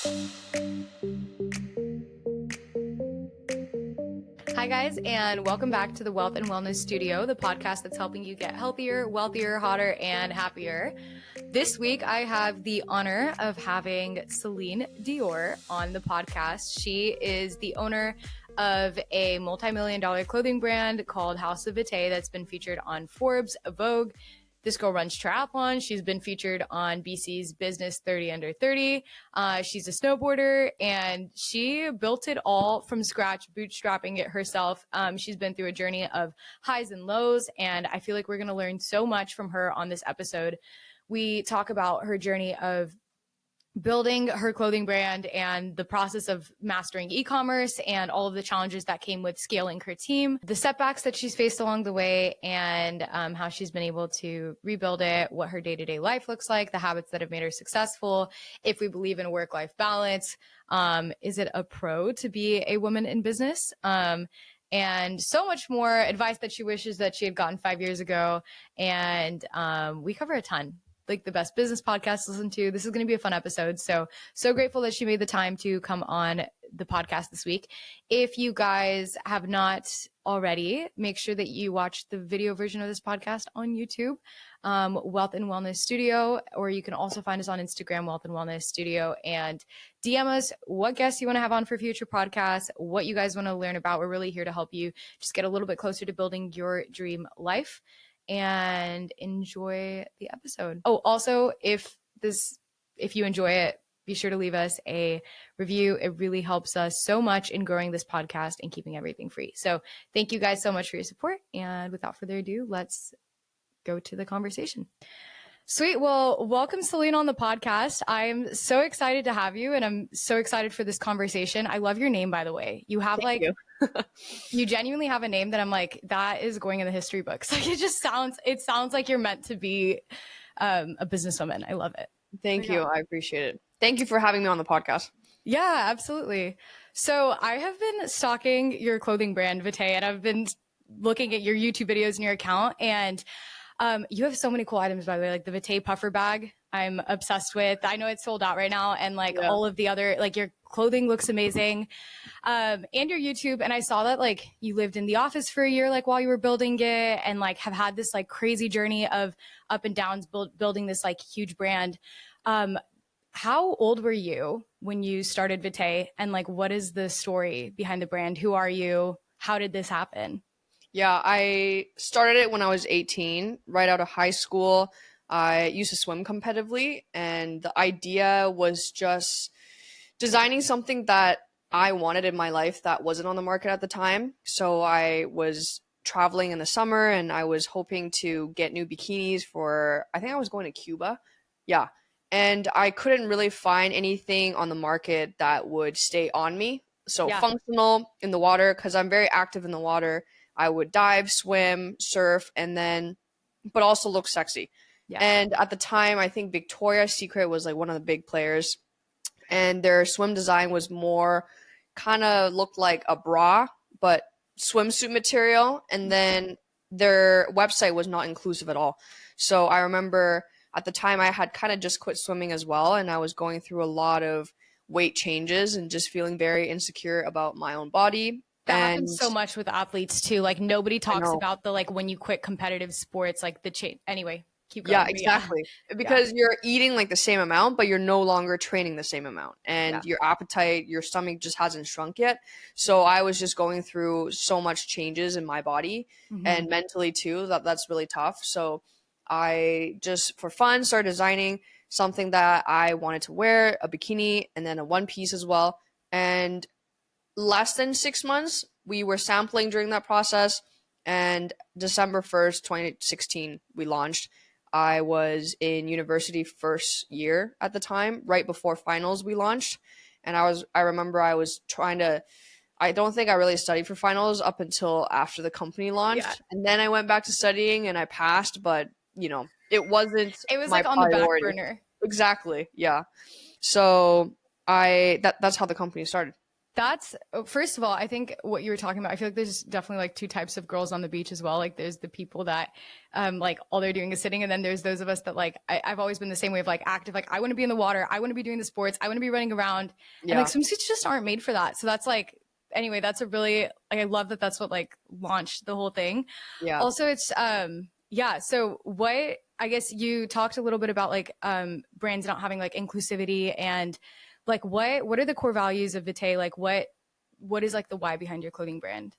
Hi, guys, and welcome back to the Wealth and Wellness Studio, the podcast that's helping you get healthier, wealthier, hotter, and happier. This week, I have the honor of having Selene Dior on the podcast. She is the owner of a multi-million-dollar clothing brand called House of Vitae that's been featured on Forbes, Vogue. This girl runs triathlon. She's been featured on BC's Business 30 Under 30. She's a snowboarder, and she built it all from scratch, bootstrapping it herself. She's been through a journey of highs and lows, and I feel like we're going to learn so much from her on this episode. We talk about her journey of building her clothing brand and the process of mastering e-commerce and all of the challenges that came with scaling her team, the setbacks that she's faced along the way, and how she's been able to rebuild it, what her day-to-day life looks like, the habits that have made her successful, if we believe in work-life balance, is it a pro to be a woman in business? And so much more advice that she wishes that she had gotten 5 years ago. And we cover a ton. Like the best business podcast to listen to. This is going to be a fun episode. So grateful that she made the time to come on the podcast this week. If you guys have not already, make sure that you watch the video version of this podcast on YouTube, Wealth and Wellness Studio, or you can also find us on Instagram, Wealth and Wellness Studio, and DM us what guests you want to have on for future podcasts, what you guys want to learn about. We're really here to help you just get a little bit closer to building your dream life. And enjoy the episode. Oh, also, if you enjoy it, be sure to leave us a review. It really helps us so much in growing this podcast and keeping everything free. So thank you guys so much for your support. And without further ado, let's go to the conversation. Sweet. Well, welcome, Selene, on the podcast. I'm so excited to have you, and I'm so excited for this conversation. I love your name, by the way. You have you genuinely have a name that I'm like, that is going in the history books. Like it sounds like you're meant to be a businesswoman. I love it. Thank you. I appreciate it. Thank you for having me on the podcast. Yeah, absolutely. So I have been stalking your clothing brand, Vitae, and I've been looking at your YouTube videos and your account, and you have so many cool items, by the way, like the Vitae puffer bag I'm obsessed with. I know it's sold out right now, and all of the other, like your clothing looks amazing, and your YouTube. And I saw that like you lived in the office for a year, like while you were building it, and like have had this like crazy journey of up and downs, building this like huge brand. How old were you when you started Vitae, and like what is the story behind the brand? Who are you? How did this happen? Yeah, I started it when I was 18, right out of high school. I used to swim competitively, and the idea was just designing something that I wanted in my life that wasn't on the market at the time. So I was traveling in the summer, and I was hoping to get new bikinis for, I think I was going to Cuba. Yeah. And I couldn't really find anything on the market that would stay on me. So functional in the water, because I'm very active in the water. I would dive, swim, surf, but also look sexy. Yeah. And at the time, I think Victoria's Secret was like one of the big players, and their swim design was more kind of looked like a bra, but swimsuit material. And then their website was not inclusive at all. So I remember at the time I had kind of just quit swimming as well, and I was going through a lot of weight changes and just feeling very insecure about my own body. That happens so much with athletes too. Like nobody talks about the like when you quit competitive sports, like the change. Anyway, keep going. Yeah, exactly. Yeah. Because you're eating like the same amount, but you're no longer training the same amount, and your appetite, your stomach just hasn't shrunk yet. So I was just going through so much changes in my body and mentally too. That's really tough. So I just for fun started designing something that I wanted to wear, a bikini and then a one piece as well. And less than 6 months, we were sampling during that process, and December 1st, 2016, we launched. I was in university first year at the time, right before finals we launched. And I remember I was I don't think I really studied for finals up until after the company launched. Yeah. And then I went back to studying and I passed, but it was like on priority. The back burner. Exactly. Yeah. So that's how the company started. That's first of all, I think what you were talking about, I feel like there's definitely like two types of girls on the beach as well. Like there's the people that like all they're doing is sitting, and then there's those of us that like I've always been the same way of like active, like I want to be in the water, I want to be doing the sports, I want to be running around. And like Yeah. swimsuits just aren't made for that. So that's like anyway, that's a really like I love that that's what like launched the whole thing. Yeah. Also it's yeah, so what I guess you talked a little bit about like brands not having like inclusivity and like what are the core values of Vitae? Like what is like the why behind your clothing brand?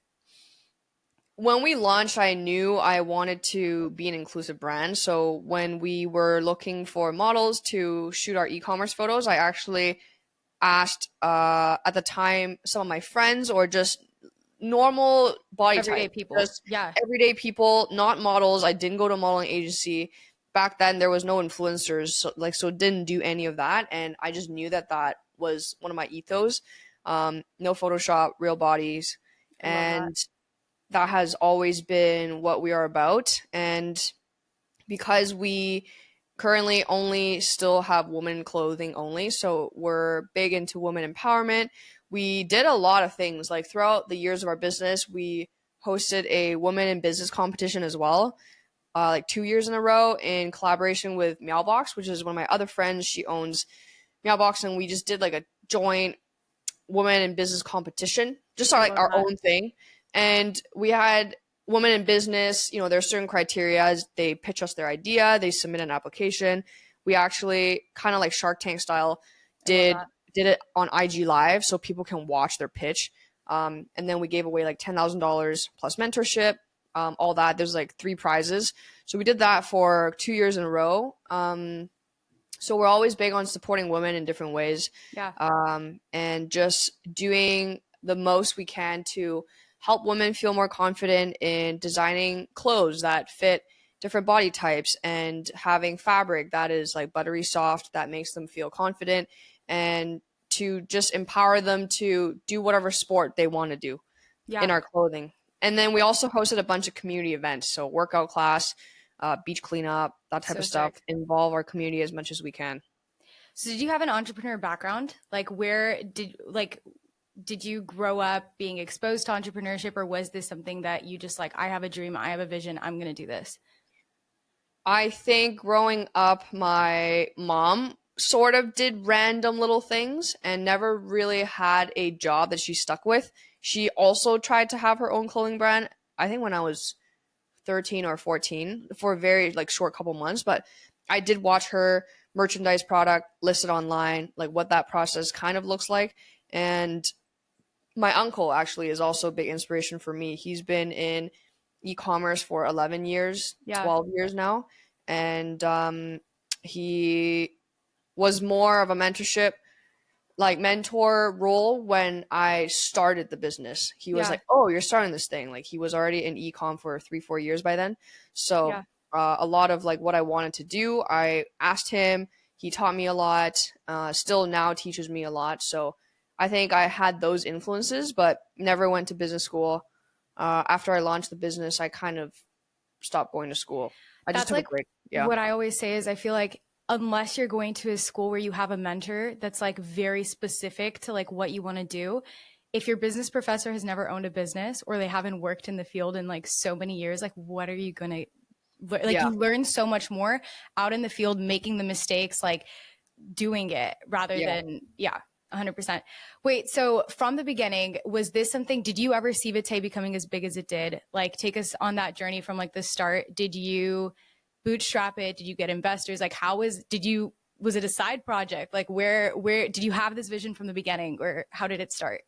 When we launched, I knew I wanted to be an inclusive brand. So when we were looking for models to shoot our e-commerce photos, I actually asked at the time some of my friends or just normal body Everyday type, people. just Yeah. everyday people, not models. I didn't go to a modeling agency. Back then there was no influencers, so didn't do any of that, and I just knew that that was one of my ethos. No Photoshop, real bodies, I love that. and that has always been what we are about. And because we currently only still have women clothing only, so we're big into women empowerment. We did a lot of things like throughout the years of our business. We hosted a women in business competition as well, like 2 years in a row in collaboration with Meowbox, which is one of my other friends. She owns Meowbox, and we just did like a joint women in business competition, just I like love our that. own thing. And we had women in business, there's certain criteria. They pitch us their idea, they submit an application. We actually kind of like Shark Tank style I love did that. did it on IG Live so people can watch their pitch. And then we gave away like $10,000 plus mentorship, all that. There's like 3 prizes. So we did that for 2 years in a row. So we're always big on supporting women in different ways, Yeah. and just doing the most we can to help women feel more confident in designing clothes that fit different body types and having fabric that is like buttery soft that makes them feel confident, and to just empower them to do whatever sport they want to do in Yeah. our clothing. And then we also hosted a bunch of community events, so workout class, beach cleanup, that type So of stuff. sick. Involve our community as much as we can. So did you have an entrepreneur background? Like did you grow up being exposed to entrepreneurship, or was this something that you just like I have a dream, I have a vision, I'm going to do this? I think growing up, my mom sort of did random little things and never really had a job that she stuck with. She also tried to have her own clothing brand, I think when I was 13 or 14 for a very like short couple months, but I did watch her merchandise product listed online, like what that process kind of looks like. And my uncle actually is also a big inspiration for me. He's been in e-commerce for 11 years, Yeah. 12 years now, and he was more of a mentor role when I started the business. He was Yeah. like, "Oh, you're starting this thing." Like he was already in e-com for 3, 4 years by then. So Yeah. a lot of like what I wanted to do, I asked him. He taught me a lot. Still now teaches me a lot. So I think I had those influences, but never went to business school. After I launched the business, I kind of stopped going to school. I just That's took a like break. Yeah. what I always say is I feel like unless you're going to a school where you have a mentor that's like very specific to like what you want to do, if your business professor has never owned a business or they haven't worked in the field in like so many years, like what are you going to like Yeah. you learn so much more out in the field making the mistakes like doing it rather Yeah. than yeah 100%. Wait, so from the beginning, was this something, did you ever see Vitae becoming as big as it did? Like take us on that journey from like the start. Did you bootstrap it? Did you get investors? Like was it a side project? Like where did you have this vision from the beginning, or how did it start?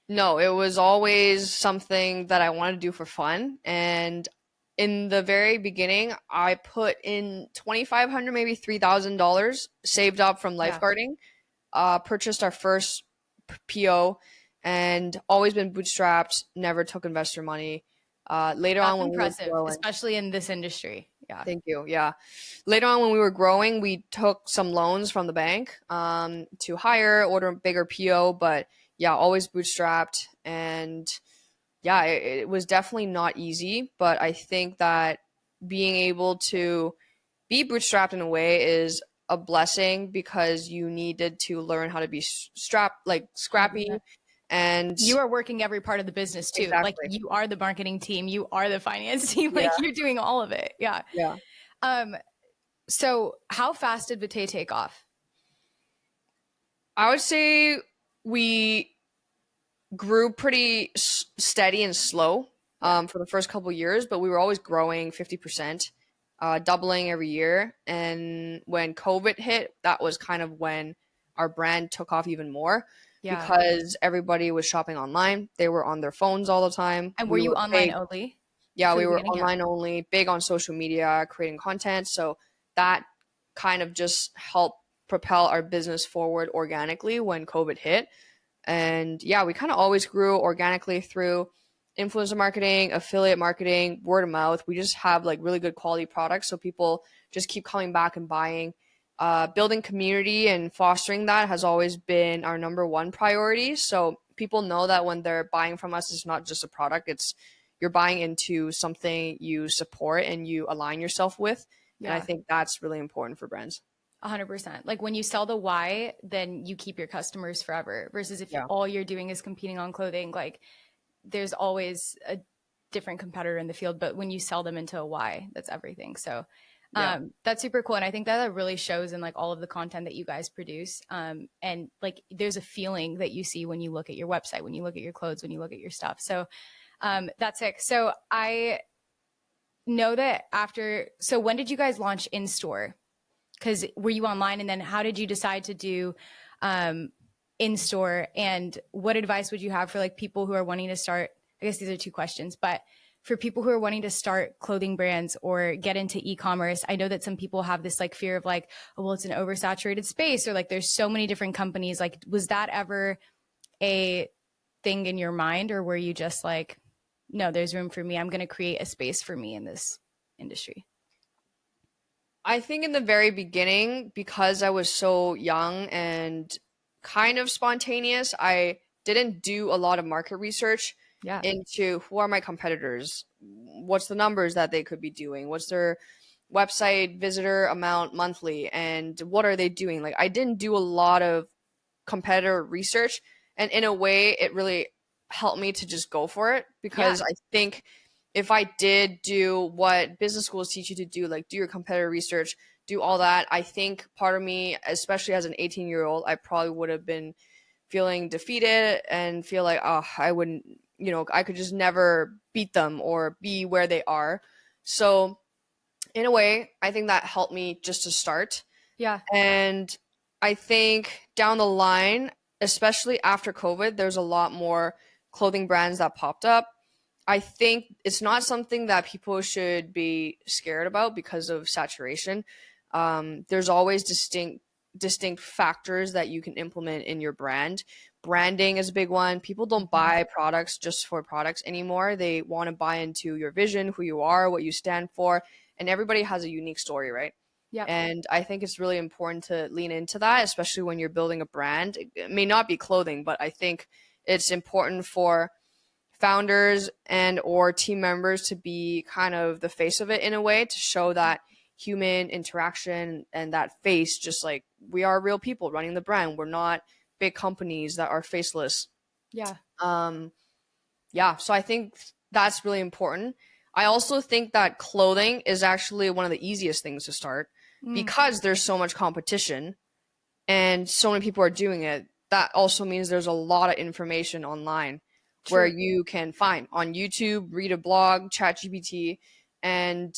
No, it was always something that I wanted to do for fun. And in the very beginning, I put in 2,500, maybe $3,000 saved up from Yeah. lifeguarding, purchased our first PO, and always been bootstrapped, never took investor money. Later on That's when we were impressive, growing, especially in this industry. Yeah. thank you. Yeah. Later on when we were growing, we took some loans from the bank to hire, order a bigger PO, but yeah, always bootstrapped. And yeah, it was definitely not easy, but I think that being able to be bootstrapped in a way is a blessing because you needed to learn how to be strapped, like scrappy, 100%. And you are working every part of the business too. exactly. Like you are the marketing team, you are the finance team, like Yeah. you're doing all of it. Yeah. Yeah. So how fast did Vitae take off? I would say we grew pretty steady and slow for the first couple years, but we were always growing 50%, doubling every year. And when COVID hit, that was kind of when our brand took off even more because everybody was shopping online. They were on their phones all the time. And were you online only? Yeah, we were online only, big on social media, creating content. So that kind of just helped propel our business forward organically when COVID hit. And yeah, we kind of always grew organically through influencer marketing, affiliate marketing, word of mouth. We just have like really good quality products. So people just keep coming back and buying. Building community and fostering that has always been our number one priority. So people know that when they're buying from us, it's not just a product, it's you're buying into something you support and you align yourself with. Yeah. And I think that's really important for brands. 100%. Like when you sell the why, then you keep your customers forever versus if all you're doing is competing on clothing, like there's always a different competitor in the field, but when you sell them into a why, that's everything. So that's super cool. And I think that really shows in like all of the content that you guys produce. And like there's a feeling that you see when you look at your website, when you look at your clothes, when you look at your stuff. So that's it. So I know that so when did you guys launch in store? Because were you online, and then how did you decide to do in store? And what advice would you have for like people who are wanting to start? I guess these are two questions, but for people who are wanting to start clothing brands or get into e-commerce, I know that some people have this like fear of like, oh, well, it's an oversaturated space, or like there's so many different companies. Like, was that ever a thing in your mind, or were you just like, no, there's room for me. I'm going to create a space for me in this industry? I think in the very beginning, because I was so young and kind of spontaneous, I didn't do a lot of market research into who are my competitors, what's the numbers that they could be doing, what's their website visitor amount monthly, and what are they doing. Like I didn't do a lot of competitor research, and in a way it really helped me to just go for it because I think if I did do what business schools teach you to do, like do your competitor research, do all that, I think part of me, especially as an 18-year-old, I probably would have been feeling defeated and feel like, oh, I wouldn't, I could just never beat them or be where they are. So in a way, I think that helped me just to start. Yeah. And I think down the line, especially after COVID, there's a lot more clothing brands that popped up. I think it's not something that people should be scared about because of saturation. There's always distinct factors that you can implement in your brand. Branding is a big one. People don't buy products just for products anymore. They want to buy into your vision, who you are, what you stand for, and everybody has a unique story, right? Yeah. And I think it's really important to lean into that, especially when you're building a brand. It may not be clothing, but I think it's important for founders and or team members to be kind of the face of it in a way, to show that human interaction and that face, just like we are real people running the brand. We're not big companies that are faceless. Yeah. So I think that's really important. I also think that clothing is actually one of the easiest things to start because there's so much competition and so many people are doing it. That also means there's a lot of information online. True. Where you can find on YouTube, read a blog, ChatGPT, and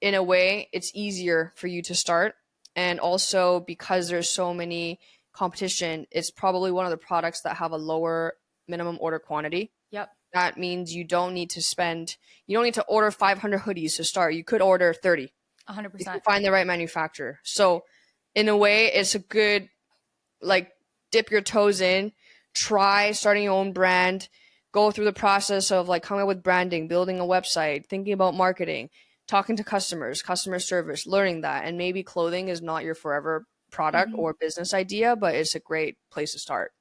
in a way, it's easier for you to start. And also because there's so many competition, it's probably one of the products that have a lower minimum order quantity. Yep. That means you don't need to order 500 hoodies to start. You could order 30. 100%. If you find the right manufacturer. So in a way, it's a good, like, dip your toes in, try starting your own brand, go through the process of like coming up with branding, building a website, thinking about marketing, talking to customers, customer service, learning that. And maybe clothing is not your forever product or business idea, but it's a great place to start.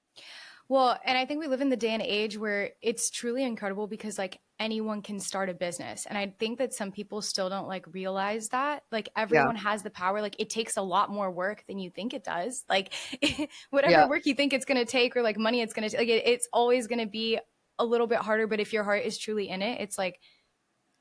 Well, and I think we live in the day and age where it's truly incredible because like anyone can start a business. And I think that some people still don't like realize that like Yeah. everyone has the power. Like it takes a lot more work than you think it does. Like whatever Yeah. work you think it's going to take or like money it's going to like it's always going to be a little bit harder. But if your heart is truly in it, it's like,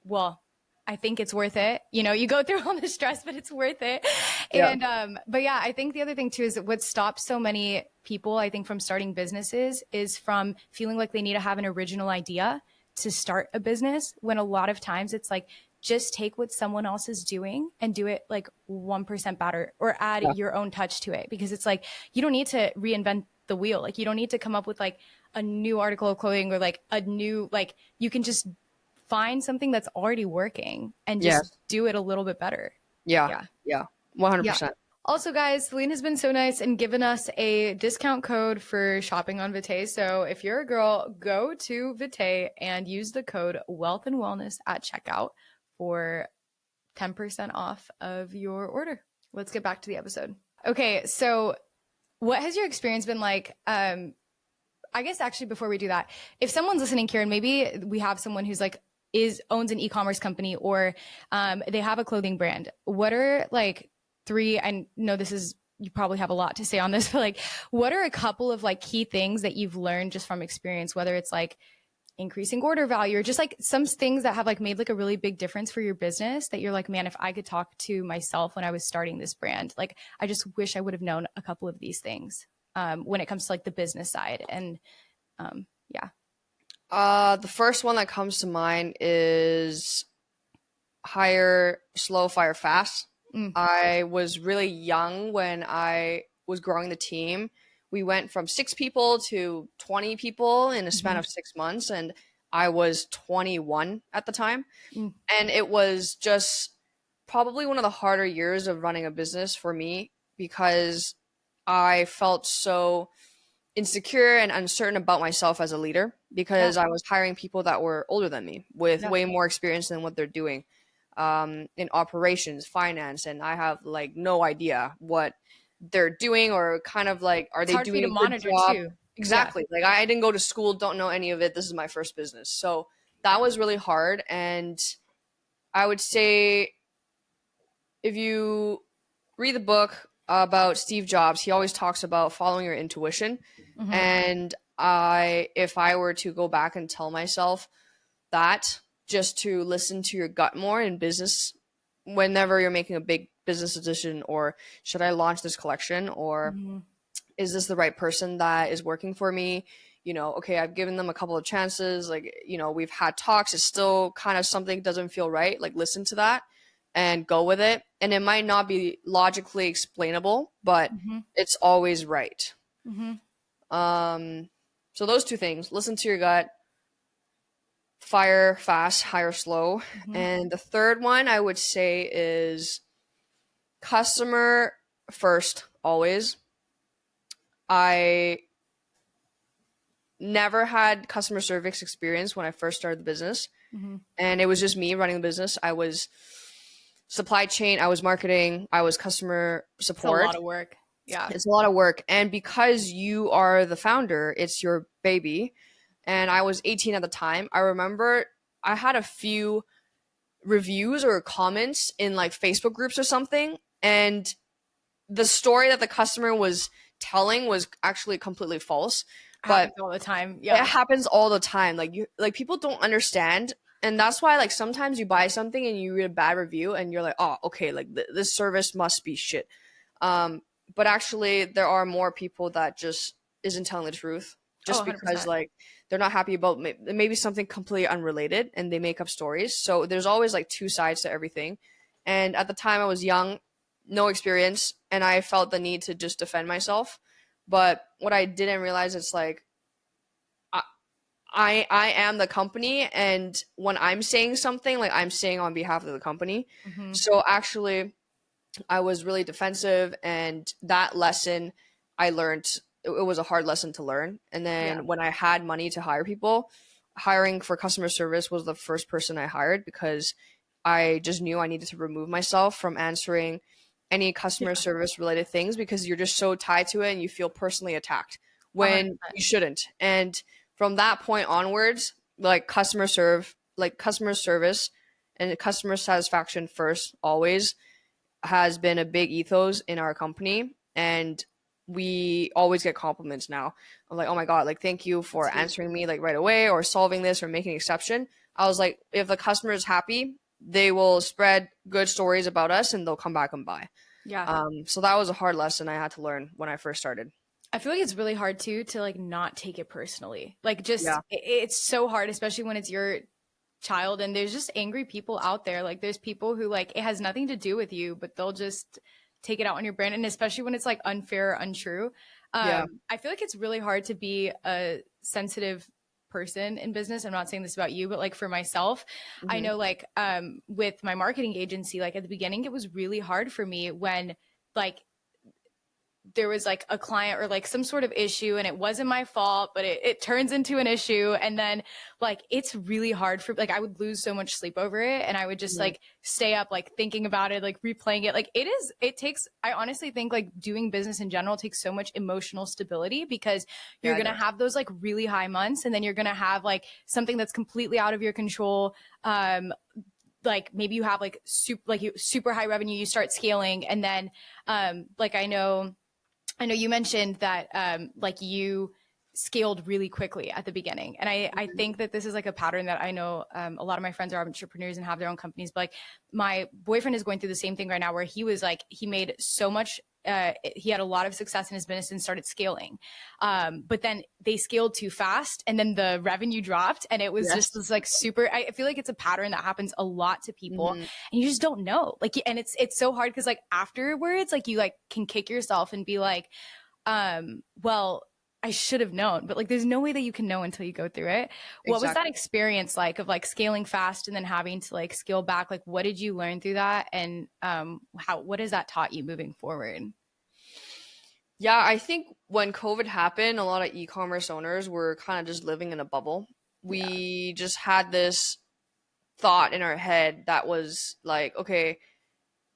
well, I think it's worth it. You know, you go through all the stress, but it's worth it. Yeah. And, but yeah, I think the other thing too is that what stops so many people, I think, from starting businesses is from feeling like they need to have an original idea to start a business, when a lot of times it's like, just take what someone else is doing and do it like 1% better or add Yeah. your own touch to it. Because it's like, you don't need to reinvent the wheel. Like you don't need to come up with like a new article of clothing or like a new, like you can just find something that's already working and just Yes. do it a little bit better. Yeah. Yeah. Yeah. Yeah. 100%. Also, guys, Selene has been so nice and given us a discount code for shopping on Vitae. So if you're a girl, go to Vitae and use the code Wealth and Wellness at checkout for 10% off of your order. Let's get back to the episode. Okay, so what has your experience been like? I guess actually before we do that, if someone's listening, Kieran, maybe we have someone who's like owns an e-commerce company or they have a clothing brand. What are like three, I know this is, you probably have a lot to say on this, but like what are a couple of like key things that you've learned just from experience, whether it's like increasing order value or just like some things that have like made like a really big difference for your business that you're like, man, if I could talk to myself when I was starting this brand, like I just wish I would have known a couple of these things when it comes to like the business side. And yeah. The first one that comes to mind is hire slow, fire fast. I was really young when I was growing the team. We went from 6 people to 20 people in a span of 6 months, and I was 21 at the time. And it was just probably one of the harder years of running a business for me because I felt so insecure and uncertain about myself as a leader because I was hiring people that were older than me with way more experience than what they're doing in operations, finance, and I have like no idea what they're doing or kind of like are It's they hard for you doing to a good monitor job? too. Exactly. Like I didn't go to school, don't know any of it. This is my first business. So that was really hard. And I would say if you read the book about Steve Jobs, he always talks about following your intuition. And if I were to go back and tell myself that, just to listen to your gut more in business whenever you're making a big business decision, or should I launch this collection, or is this the right person that is working for me? You know, okay, I've given them a couple of chances. Like, you know, we've had talks. It's still kind of something doesn't feel right. Like, listen to that and go with it. And it might not be logically explainable, but it's always right. So those two things, listen to your gut, fire fast, hire slow. And the third one I would say is customer first, always. I never had customer service experience when I first started the business. And it was just me running the business. I was supply chain, I was marketing, I was customer support. It's a lot of work. Yeah. It's a lot of work. And because you are the founder, it's your baby. And I was 18 at the time. I remember I had a few reviews or comments in like Facebook groups or something. And the story that the customer was telling was actually completely false. But happens all the time. it happens all the time. Like people don't understand. And that's why like sometimes you buy something and you read a bad review and you're like, oh, okay, like this service must be shit. But actually there are more people that just isn't telling the truth just because like they're not happy about maybe something completely unrelated and they make up stories. So there's always like two sides to everything. And at the time I was young, no experience, and I felt the need to just defend myself. But what I didn't realize, it's like I am the company, and when I'm saying something, like I'm saying on behalf of the company. So actually I was really defensive, and that lesson I learned, it was a hard lesson to learn. And then when I had money to hire people, hiring for customer service was the first person I hired because I just knew I needed to remove myself from answering any customer service related things because you're just so tied to it and you feel personally attacked when 100%. you shouldn't. And from that point onwards, like customer serve, like customer service and customer satisfaction first always has been a big ethos in our company, and we always get compliments now. I'm like, oh my god, like thank you for answering me like right away or solving this or making an exception. I was like, if the customer is happy, they will spread good stories about us and they'll come back and buy. Yeah. So that was a hard lesson I had to learn when I first started. I feel like it's really hard too to like not take it personally. Like just Yeah. it's so hard, especially when it's your child and there's just angry people out there. Like there's people who like it has nothing to do with you, but they'll just take it out on your brand. And especially when it's like unfair or untrue. Yeah. I feel like it's really hard to be a sensitive person in business. I'm not saying this about you, but like for myself, I know like with my marketing agency, like at the beginning, it was really hard for me when like there was like a client or like some sort of issue and it wasn't my fault, but it turns into an issue. And then like, it's really hard for like, I would lose so much sleep over it. And I would just like stay up, like thinking about it, like replaying it. Like it takes, I honestly think like doing business in general takes so much emotional stability because you're going to have those like really high months. And then you're going to have like something that's completely out of your control. Like maybe you have like super high revenue, you start scaling. And then like, I know you mentioned that like you scaled really quickly at the beginning. And I think that this is like a pattern that I know a lot of my friends are entrepreneurs and have their own companies. But like my boyfriend is going through the same thing right now where he was like, he made so much, he had a lot of success in his business and started scaling. But then they scaled too fast and then the revenue dropped and it was just this like super, I feel like it's a pattern that happens a lot to people and you just don't know. Like, and it's so hard because like afterwards, like you like can kick yourself and be like, well, I should have known, but like, there's no way that you can know until you go through it. What was that experience like of like scaling fast and then having to like scale back? Like, what did you learn through that? And, what has that taught you moving forward? Yeah, I think when COVID happened, a lot of e-commerce owners were kind of just living in a bubble. We just had this thought in our head that was like, okay,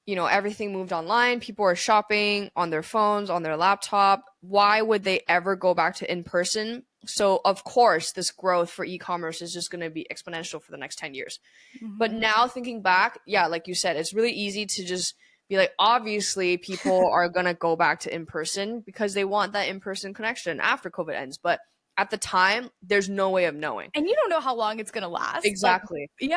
you know, everything moved online. People are shopping on their phones, on their laptop. Why would they ever go back to in person? So, of course, this growth for e-commerce is just going to be exponential for the next 10 years. But now thinking back, yeah, like you said, it's really easy to just be like, obviously, people are going to go back to in person because they want that in-person connection after COVID ends. But at the time, there's no way of knowing. And you don't know how long it's going to last. Exactly. Like,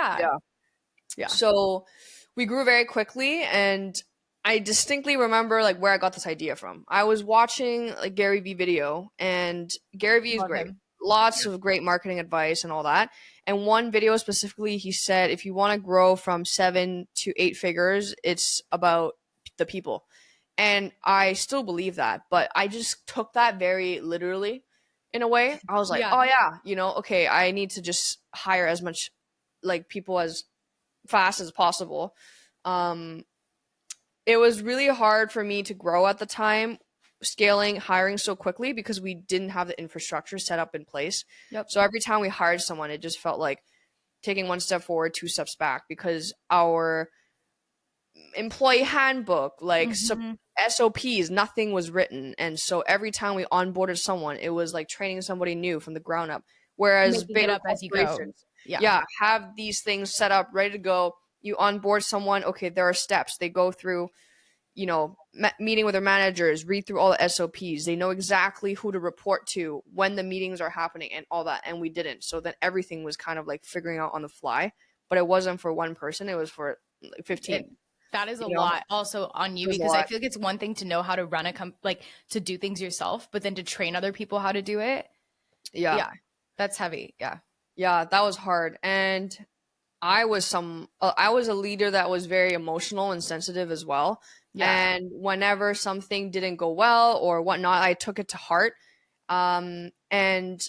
yeah. So we grew very quickly, and I distinctly remember like where I got this idea from. I was watching like Gary Vee video, and Gary Vee is great. Lots of great marketing advice and all that. And one video specifically, he said, if you want to grow from 7 to 8 figures, it's about the people. And I still believe that, but I just took that very literally in a way. I was like, oh yeah, you know, okay, I need to just hire as much like people as fast as possible. It was really hard for me to grow at the time, scaling, hiring so quickly because we didn't have the infrastructure set up in place. So every time we hired someone, it just felt like taking one step forward, 2 steps back because our employee handbook, like SOPs, nothing was written. And so every time we onboarded someone, it was like training somebody new from the ground up. Whereas bigger corporations, have these things set up, ready to go. You onboard someone, okay, there are steps. They go through, you know, meeting with their managers, read through all the SOPs. They know exactly who to report to, when the meetings are happening and all that. And we didn't. So then everything was kind of like figuring out on the fly. But it wasn't for one person. It was for like 15. That is a lot also on you because I feel like it's one thing to know how to run like to do things yourself, but then to train other people how to do it. Yeah. That's heavy. Yeah, that was hard. And I was a leader that was very emotional and sensitive as well. And whenever something didn't go well or whatnot, I took it to heart. And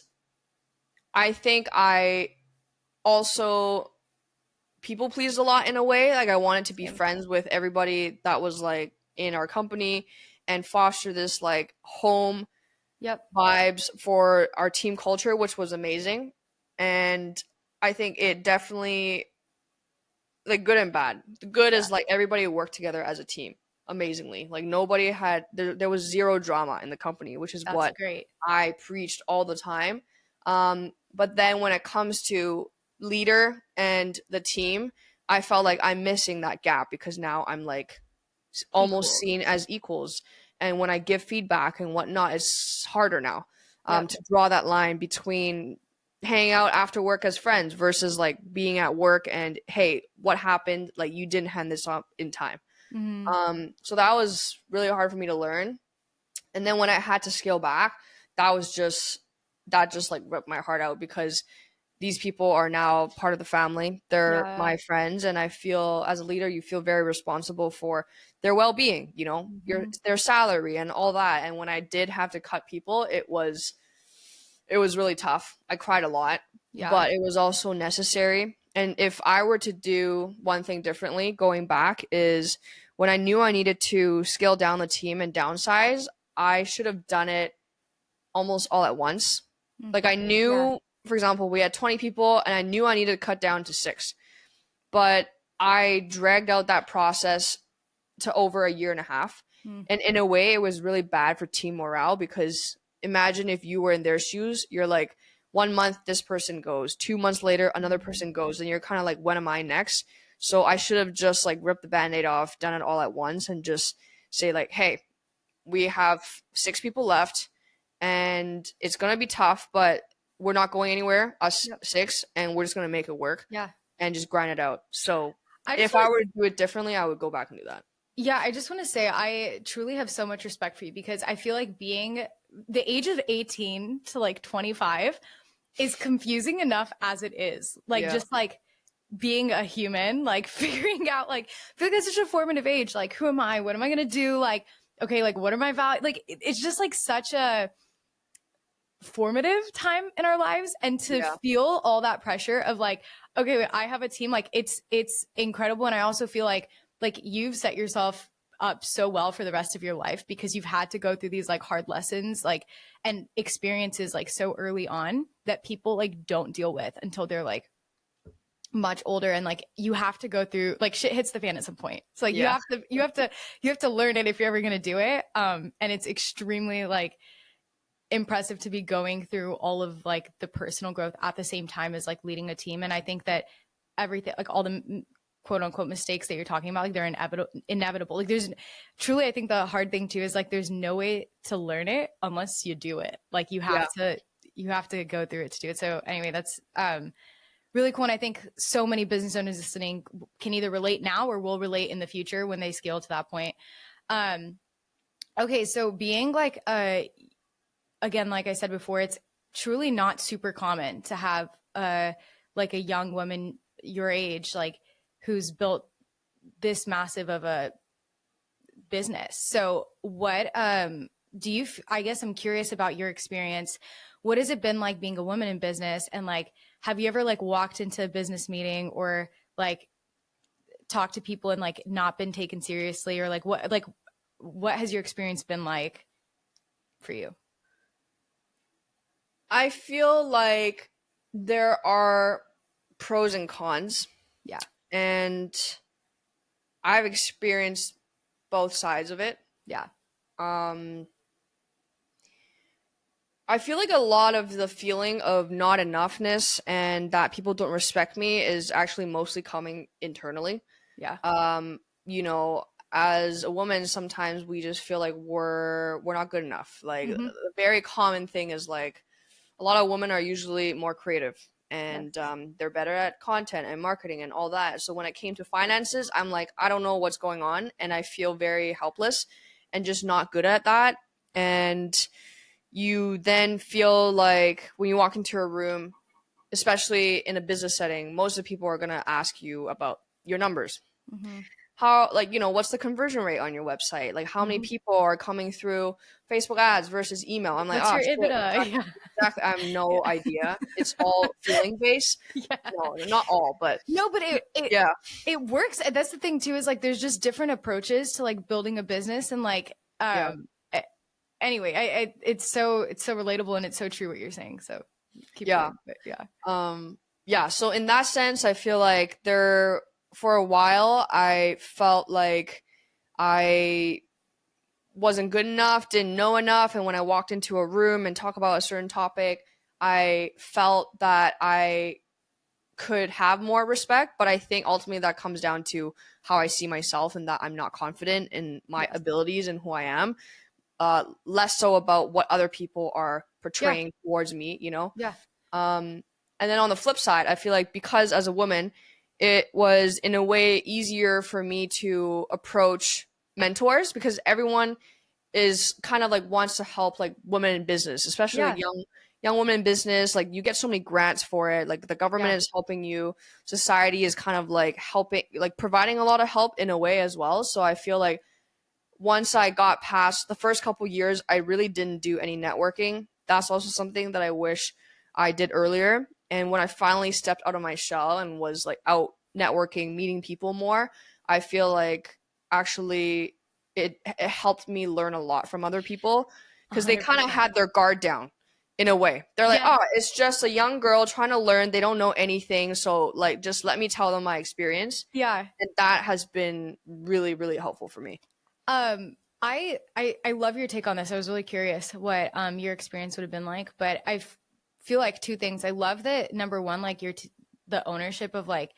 I think I also people pleased a lot in a way. Like I wanted to be friends with everybody that was like in our company and foster this like home vibes for our team culture, which was amazing. And I think it definitely, like, good and bad. The good is like everybody worked together as a team amazingly. Like nobody had there was zero drama in the company, which is what great. I preached all the time. But then when it comes to leader and the team, I felt like I'm missing that gap because now I'm like almost Equal. seen as equals. And when I give feedback and whatnot, it's harder now Yep. to draw that line between hanging out after work as friends versus like being at work and, hey, what happened? Like, you didn't hand this up in time. Mm-hmm. So that was really hard for me to learn. And then when I had to scale back, that just like ripped my heart out because these people are now part of the family. They're Yeah. my friends, and I feel as a leader, you feel very responsible for their well-being, you know, Mm-hmm. their salary and all that. And when I did have to cut people, it was really tough. I cried a lot, Yeah. but it was also necessary. And if I were to do one thing differently going back is when I knew I needed to scale down the team and downsize, I should have done it almost all at once. Like I Yeah. knew, for example, we had 20 people and I knew I needed to cut down to 6. But I dragged out that process to over a year and a half. Mm-hmm. And in a way, it was really bad for team morale because imagine if you were in their shoes, you're like, 1 month this person goes, 2 months later another person goes, and you're kind of like, when am I next? So I should have just like ripped the band-aid off, done it all at once, and just say like, hey, we have 6 people left and it's going to be tough, but we're not going anywhere, us Yep. 6, and we're just going to make it work Yeah. and just grind it out. So I just if want I to were to do it differently, I would go back and do that. Yeah, I just want to say I truly have so much respect for you because I feel like being the age of 18 to like 25 is confusing enough as it is. Like Yeah. just like being a human, like figuring out like I feel like that's such a formative age. Like who am I? What am I gonna do? Like, okay, like what are my values? Like it's just like such a formative time in our lives, and to Yeah. feel all that pressure of like, okay, wait, I have a team, like it's incredible. And I also feel like you've set yourself up so well for the rest of your life because you've had to go through these like hard lessons like and experiences like so early on that people like don't deal with until they're like much older, and like you have to go through like shit hits the fan at some point. So like Yeah. you have to learn it if you're ever going to do it. And it's extremely like impressive to be going through all of like the personal growth at the same time as like leading a team. And I think that everything, like all the quote unquote mistakes that you're talking about, like they're inevitable. Like there's truly, I think the hard thing too is like there's no way to learn it unless you do it. Like you have to go through it to do it. So anyway, that's really cool. And I think so many business owners listening can either relate now or will relate in the future when they scale to that point. Okay, so being like again, like I said before, it's truly not super common to have like a young woman your age, like who's built this massive of a business. So what do you I guess I'm curious about your experience. What has it been like being a woman in business, and like have you ever like walked into a business meeting or like talked to people and like not been taken seriously, or like what has your experience been like for you? I feel like there are pros and cons, Yeah. and I've experienced both sides of it. Yeah. Um, I feel like a lot of the feeling of not enoughness and that people don't respect me is actually mostly coming internally. Yeah. You know, as a woman, sometimes we just feel like we're not good enough. Like Mm-hmm. a very common thing is like a lot of women are usually more creative Yeah. and they're better at content and marketing and all that. So when it came to finances, I'm like, I don't know what's going on, and I feel very helpless and just not good at that. And you then feel like when you walk into a room, especially in a business setting, most of the people are going to ask you about your numbers. Mm-hmm. How, like, you know, what's the conversion rate on your website? Like, how many Mm-hmm. people are coming through Facebook ads versus email? I'm like, What's oh, your shit, EBITDA? Yeah. exactly. I have no Yeah. idea. It's all feeling based. Yeah. No, not all, but No, but yeah, it works. That's the thing too, is like there's just different approaches to like building a business, and like yeah, anyway, it's so relatable, and it's so true what you're saying. So keep yeah. going. But yeah. Yeah. So in that sense, I feel like there, for a while, I felt like I wasn't good enough, didn't know enough. And when I walked into a room and talk about a certain topic, I felt that I could have more respect, but I think ultimately that comes down to how I see myself and that I'm not confident in my Yes. abilities and who I am. Less so about what other people are Yeah. portraying towards me, you know? Yeah. And then on the flip side, I feel like because as a woman, it was in a way easier for me to approach mentors because everyone is kind of like wants to help like women in business, especially like Yeah. young women in business. Like you get so many grants for it. Like the government Yeah. is helping you. Society is kind of like helping, like providing a lot of help in a way as well. So I feel like once I got past the first couple years, I really didn't do any networking. That's also something that I wish I did earlier. And when I finally stepped out of my shell and was like out networking, meeting people more, I feel like actually it helped me learn a lot from other people because they kind of 100%. had their guard down in a way. They're like, Yeah. oh, it's just a young girl trying to learn. They don't know anything. So, like, just let me tell them my experience. Yeah. And that has been really, really helpful for me. I love your take on this. I was really curious what your experience would have been like, but feel like two things. I love that number one, like the ownership of like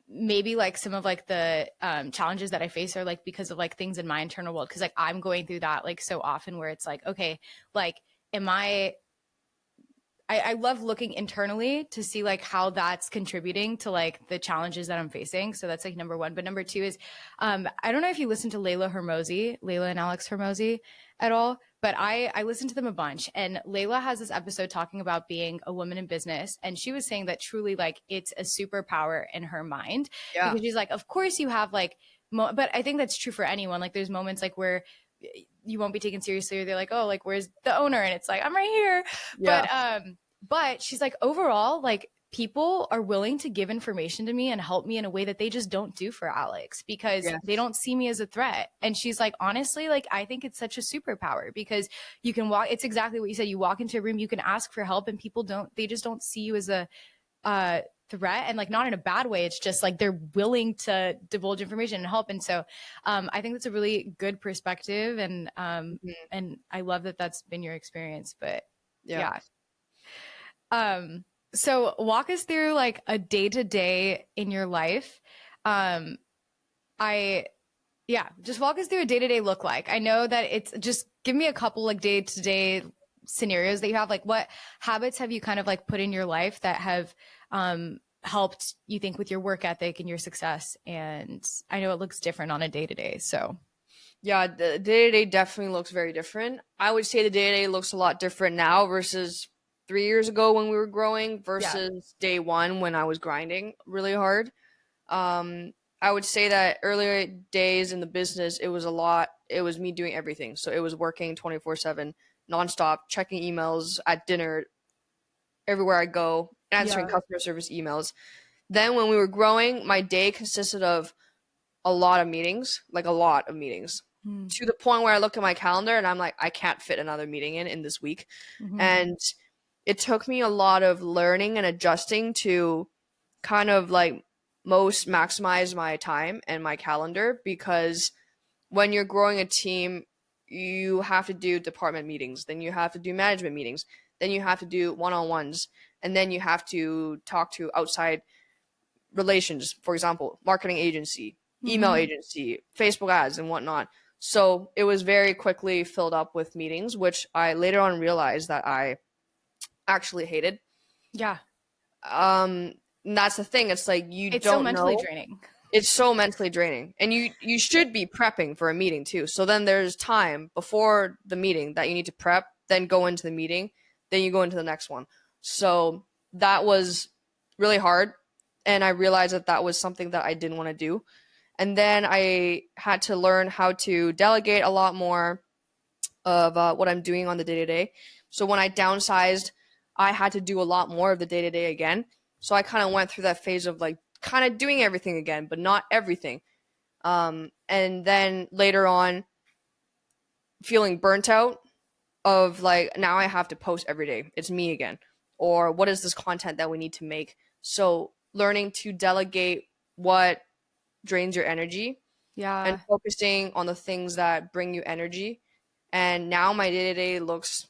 maybe like some of like the challenges that I face are like because of like things in my internal world, because like I'm going through that like so often where it's like, okay, like am I love looking internally to see like how that's contributing to like the challenges that I'm facing. So that's like number one. But number two is, I don't know if you listen to Layla and Alex Hormozy at all, but I listened to them a bunch. And Layla has this episode talking about being a woman in business. And she was saying that truly like it's a superpower in her mind, Yeah. because she's like, of course you have like, but I think that's true for anyone. Like there's moments like where you won't be taken seriously, or they're like, oh, like where's the owner, and it's like I'm right here. Yeah. But she's like, overall, like people are willing to give information to me and help me in a way that they just don't do for Alex, because they Yes. don't see me as a threat. And she's like, honestly, like I think it's such a superpower, because you can walk, it's exactly what you said, you walk into a room, you can ask for help, and people don't, they just don't see you as a threat, and like not in a bad way. It's just like they're willing to divulge information and help. And so I think that's a really good perspective, Mhm. and I love that that's been your experience. But Yeah. yeah. So walk us through like a day to day in your life. Um, I Yeah, just walk us through a day to day look like. I know that it's just give me a couple like day to day scenarios that you have. Like what habits have you kind of like put in your life that have helped you think with your work ethic and your success? And I know it looks different on a day to day. So Yeah, the day to day definitely looks very different. I would say the day to day looks a lot different now versus 3 years ago when we were growing yeah, versus day one when I was grinding really hard. Um, I would say that earlier days in the business, it was me doing everything. So it was working 24/7, nonstop, checking emails at dinner, everywhere I go, answering yeah, customer service emails. Then when we were growing, my day consisted of a lot of meetings, like a lot of meetings, mm-hmm. to the point where I look at my calendar and I'm like, I can't fit another meeting in this week. Mm-hmm. And it took me a lot of learning and adjusting to kind of like most maximize my time and my calendar, because when you're growing a team, you have to do department meetings, then you have to do management meetings, then you have to do one-on-ones, and then you have to talk to outside relations, for example, marketing agency, email Mm-hmm. agency, Facebook ads, and whatnot. So it was very quickly filled up with meetings, which I later on realized that I actually hated. Yeah, And that's the thing. It's like you it's so don't mentally know. draining. It's so mentally draining, and you should be prepping for a meeting too. So then there's time before the meeting that you need to prep, then go into the meeting, then you go into the next one. So that was really hard, and I realized that that was something that I didn't want to do. And then I had to learn how to delegate a lot more of what I'm doing on the day to day. So when I downsized, I had to do a lot more of the day to day again. So I kind of went through that phase of like kind of doing everything again, but not everything. And then later on, feeling burnt out of like, now I have to post every day. It's me again. Or what is this content that we need to make? So learning to delegate what drains your energy and Yeah. focusing on the things that bring you energy. And now my day to day looks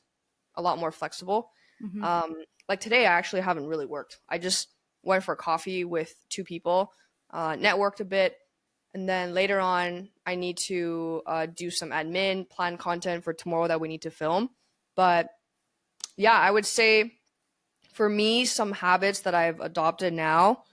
a lot more flexible. Mm-hmm. Um, like today, I actually haven't really worked. I just went for coffee with 2 people, networked a bit. And then later on, I need to do some admin, plan content for tomorrow that we need to film. But yeah, I would say for me, some habits that I've adopted now.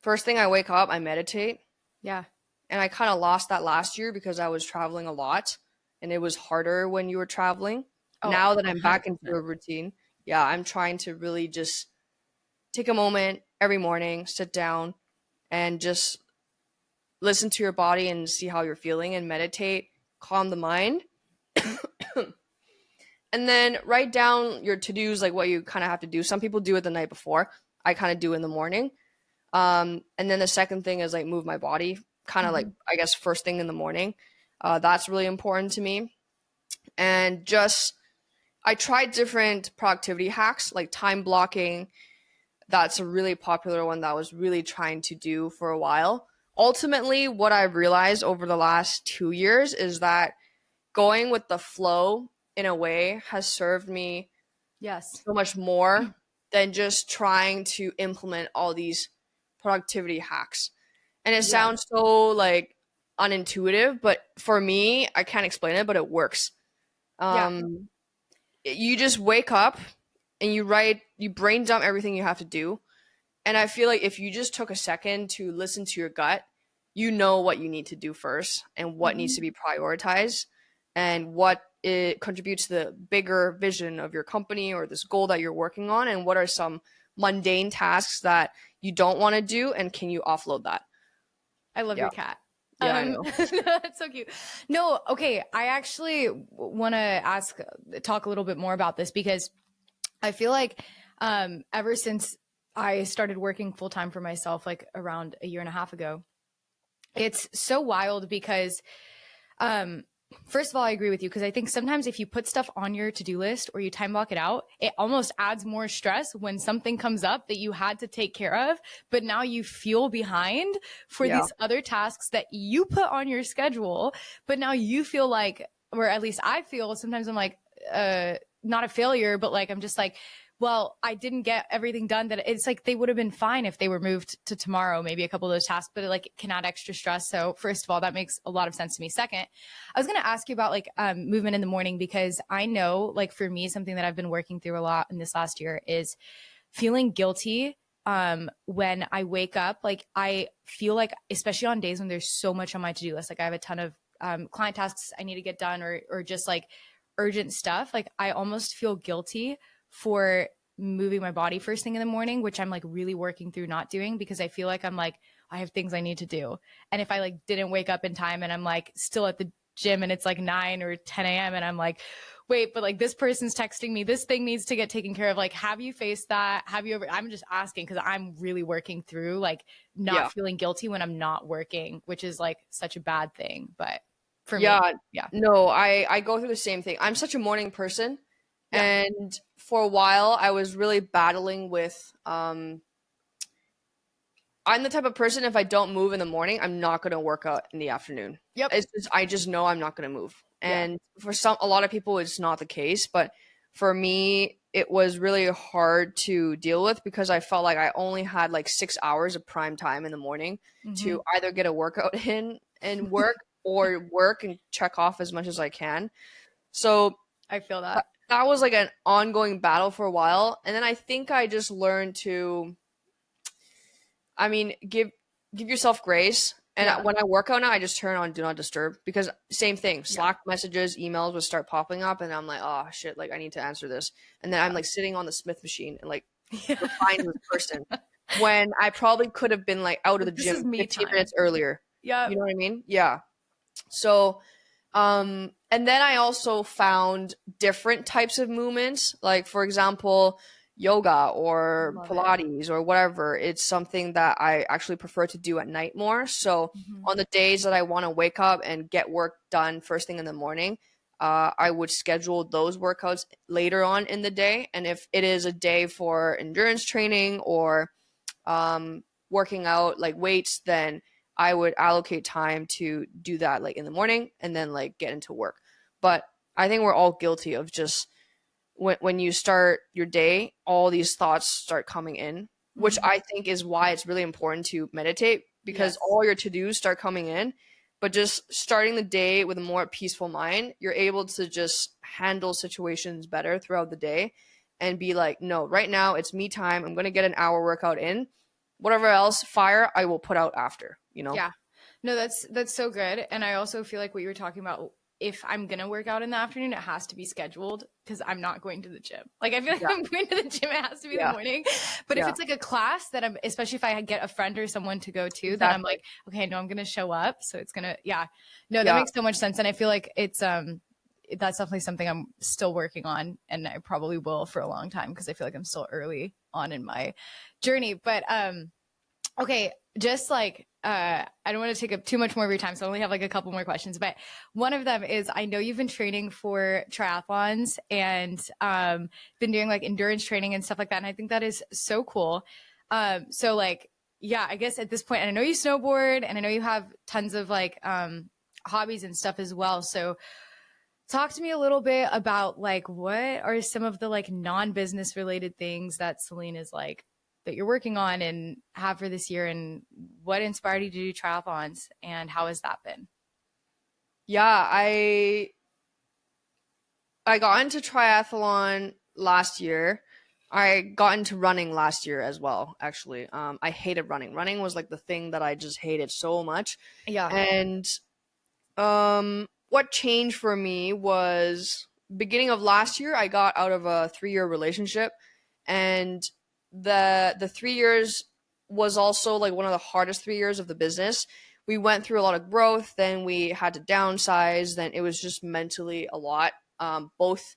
First thing I wake up, I meditate. Yeah. And I kind of lost that last year because I was traveling a lot and it was harder when you were traveling. Oh, Now that I'm back 100%. into a routine, yeah, I'm trying to really just take a moment every morning, sit down and just listen to your body and see how you're feeling and meditate, calm the mind. And then write down your to-dos, like what you kind of have to do. Some people do it the night before. I kind of do in the morning. And then the second thing is like move my body, kind of like, I guess, first thing in the morning. That's really important to me. And just, I tried different productivity hacks like time blocking. That's a really popular one that I was really trying to do for a while. Ultimately, what I've realized over the last 2 years is that going with the flow in a way has served me Yes. so much more than just trying to implement all these productivity hacks. And it sounds so like unintuitive, but for me, I can't explain it, but it works. You just wake up and you brain dump everything you have to do. And I feel like if you just took a second to listen to your gut, you know what you need to do first and what needs to be prioritized and what it contributes to the bigger vision of your company or this goal that you're working on, and what are some mundane tasks that you don't want to do and can you offload that. I love your cat. Yeah, I know. That's so cute. No, okay. I actually want to talk a little bit more about this because I feel like ever since I started working full time for myself, like around a year and a half ago, it's so wild because first of all, I agree with you because I think sometimes if you put stuff on your to-do list or you time block it out, it almost adds more stress when something comes up that you had to take care of, but now you feel behind for these other tasks that you put on your schedule, but now you feel like, or at least I feel sometimes I'm like, not a failure, but like, I'm just like, well, I didn't get everything done. That it's like they would have been fine if they were moved to tomorrow, maybe a couple of those tasks, but it can add extra stress. So first of all, that makes a lot of sense to me. Second, I was going to ask you about movement in the morning, because I know like for me, something that I've been working through a lot in this last year is feeling guilty when I wake up. Like I feel like, especially on days when there's so much on my to-do list, like I have a ton of client tasks I need to get done or just like urgent stuff. Like I almost feel guilty for moving my body first thing in the morning, which I'm like really working through not doing, because I feel like I'm like, I have things I need to do. And if I like didn't wake up in time and I'm like still at the gym and it's like 9 or 10 a.m. and I'm like, wait, but like this person's texting me, this thing needs to get taken care of. Like, have you faced that? Have you ever, I'm just asking because I'm really working through like not feeling guilty when I'm not working, which is like such a bad thing. But for me, no, I go through the same thing. I'm such a morning person. And for a while, I was really battling with, I'm the type of person, if I don't move in the morning, I'm not going to work out in the afternoon. I just know I'm not going to move. And for a lot of people, it's not the case. But for me, it was really hard to deal with because I felt like I only had like 6 hours of prime time in the morning to either get a workout in and work or work and check off as much as I can. So I feel that. That was like an ongoing battle for a while. And then I think I just learned to, give yourself grace. And when I work out now, I just turn on Do Not Disturb, because same thing, Slack messages, emails would start popping up and I'm like, oh shit, like I need to answer this. And then I'm like sitting on the Smith machine and like replying to this person when I probably could have been like out of the gym 15 minutes earlier. Yeah. You know what I mean? Yeah. So, and then I also found different types of movements, like for example, yoga or Pilates or whatever. It's something that I actually prefer to do at night more. So on the days that I want to wake up and get work done first thing in the morning, I would schedule those workouts later on in the day. And if it is a day for endurance training or working out like weights, then I would allocate time to do that like in the morning and then like get into work. But I think we're all guilty of just when you start your day, all these thoughts start coming in, which Mhm. I think is why it's really important to meditate, because Yes. all your to-dos start coming in. But just starting the day with a more peaceful mind, you're able to just handle situations better throughout the day and be like, no, right now it's me time. I'm going to get an hour workout in. Whatever else, fire, I will put out after, you know? Yeah. No, that's so good. And I also feel like what you were talking about, if I'm gonna work out in the afternoon, it has to be scheduled because I'm not going to the gym. Like I feel like Yeah. if I'm going to the gym, it has to be the Yeah. morning. But if Yeah. it's like a class that I'm, especially if I get a friend or someone to go to, then I'm Exactly. like, okay, no, I'm gonna show up. So it's gonna, yeah. No, that Yeah. makes so much sense. And I feel like that's definitely something I'm still working on, and I probably will for a long time because I feel like I'm still early on in my journey. But okay, just like I don't want to take up too much more of your time, so I only have like a couple more questions. But one of them is, I know you've been training for triathlons and been doing like endurance training and stuff like that, and I think that is so cool. So like, yeah, I guess at this point, and I know you snowboard, and I know you have tons of like hobbies and stuff as well. So talk to me a little bit about like what are some of the like non-business related things that Selene is like that you're working on and have for this year, and what inspired you to do triathlons and how has that been? Yeah, I got into triathlon last year. I got into running last year as well, actually. I hated running. Running was like the thing that I just hated so much. Yeah. And what changed for me was beginning of last year, I got out of a 3-year relationship, and the 3 years was also like one of the hardest 3 years of the business. We went through a lot of growth, then we had to downsize, then it was just mentally a lot, both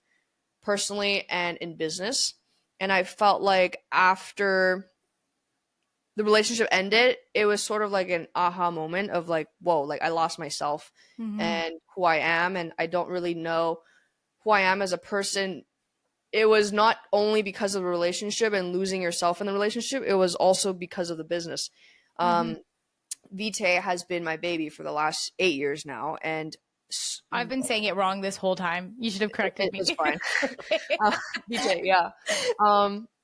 personally and in business. And I felt like after the relationship ended, it was sort of like an aha moment of like, whoa, like I lost myself Mm-hmm. and who I am, and I don't really know who I am as a person. It was not only because of the relationship and losing yourself in the relationship, it was also because of the business. Mm-hmm. Um, Vitae has been my baby for the last 8 years now, and I've been saying it wrong this whole time. You should have corrected it's me. fine. Okay. Vitae, yeah.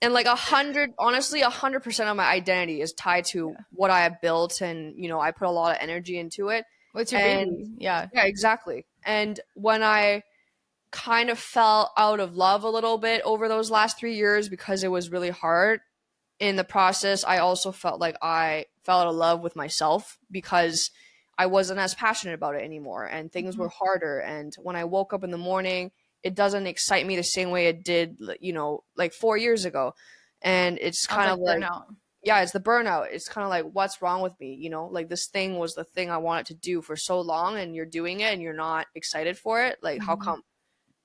And like 100% of my identity is tied to Yeah. what I have built, and I put a lot of energy into it. What's your And baby? Yeah. yeah, exactly. And when I kind of fell out of love a little bit over those last 3 years because it was really hard. In the process, I also felt like I fell out of love with myself because I wasn't as passionate about it anymore and things Mm-hmm. were harder. And when I woke up in the morning, it doesn't excite me the same way it did, like 4 years ago. And it's Sounds kind like of like, burnout. yeah, it's the burnout. It's kind of like, what's wrong with me? Like this thing was the thing I wanted to do for so long, and you're doing it and you're not excited for it. Like, how Mm-hmm. come?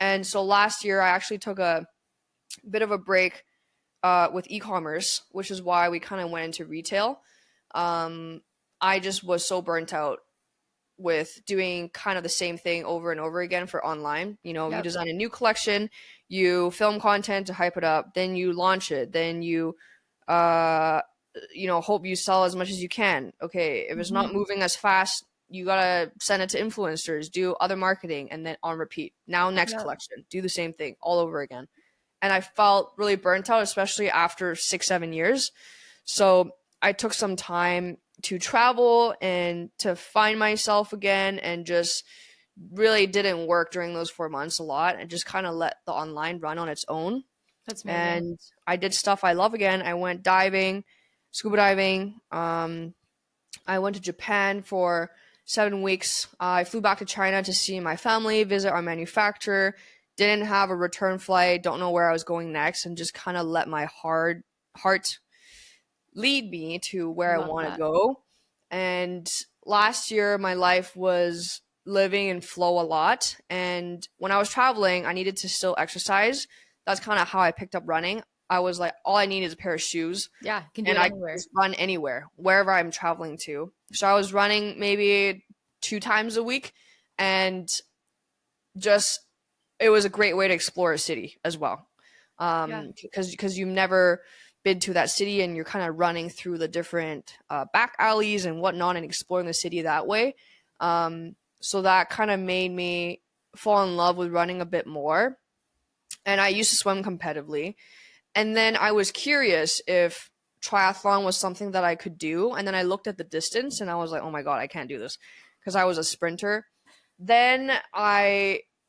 And so last year, I actually took a bit of a break with e-commerce, which is why we kind of went into retail. Um, I just was so burnt out with doing kind of the same thing over and over again for online. You Yep. design a new collection, you film content to hype it up, then you launch it, then uh, hope you sell as much as you can. Okay, if it's Mm-hmm. not moving as fast, you gotta send it to influencers, do other marketing, and then on repeat. Now, next Yep. collection, do the same thing all over again. And I felt really burnt out, especially after 6, 7 years. So I took some time to travel and to find myself again, and just really didn't work during those 4 months a lot, and just kind of let the online run on its own. That's amazing. And I did stuff I love again. I went diving, scuba diving. I went to Japan for 7 weeks. I flew back to China to see my family, visit our manufacturer. Didn't have a return flight. Don't know where I was going next, and just kind of let my heart lead me to where I Love want to that. go. And last year, my life was living in flow a lot. And when I was traveling, I needed to still exercise. That's kind of how I picked up running. I was like, all I need is a pair of shoes, Yeah, can do and it I can anywhere. just run anywhere, wherever I'm traveling to. So I was running maybe 2 times a week, and just it was a great way to explore a city as well. Yeah. Because you've never been to that city, and you're kind of running through the different back alleys and whatnot and exploring the city that way. So that kind of made me fall in love with running a bit more. and I used to swim competitively. And then I was curious if triathlon was something that I could do. And then I looked at the distance and I was like, oh my God, I can't do this because I was a sprinter. Then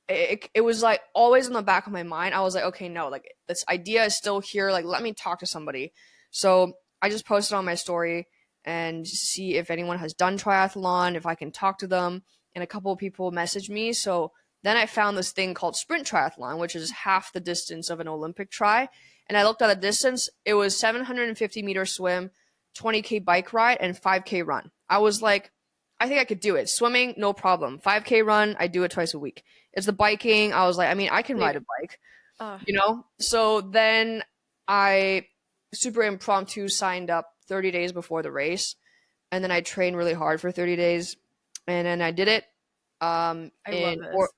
it was like always in the back of my mind. I was like, okay, no, like this idea is still here. Like, let me talk to somebody. So I just posted on my story and see if anyone has done triathlon, if I can talk to them. And a couple of people messaged me. So then I found this thing called sprint triathlon, which is half the distance of an Olympic tri. And I looked at the distance. It was 750-meter swim, 20K bike ride, and 5K run. I was like, I think I could do it. Swimming, no problem. 5K run, I do it twice a week. It's the biking. I was like, I mean, I can ride a bike, So then I super impromptu signed up 30 days before the race. And then I trained really hard for 30 days. And then I did it in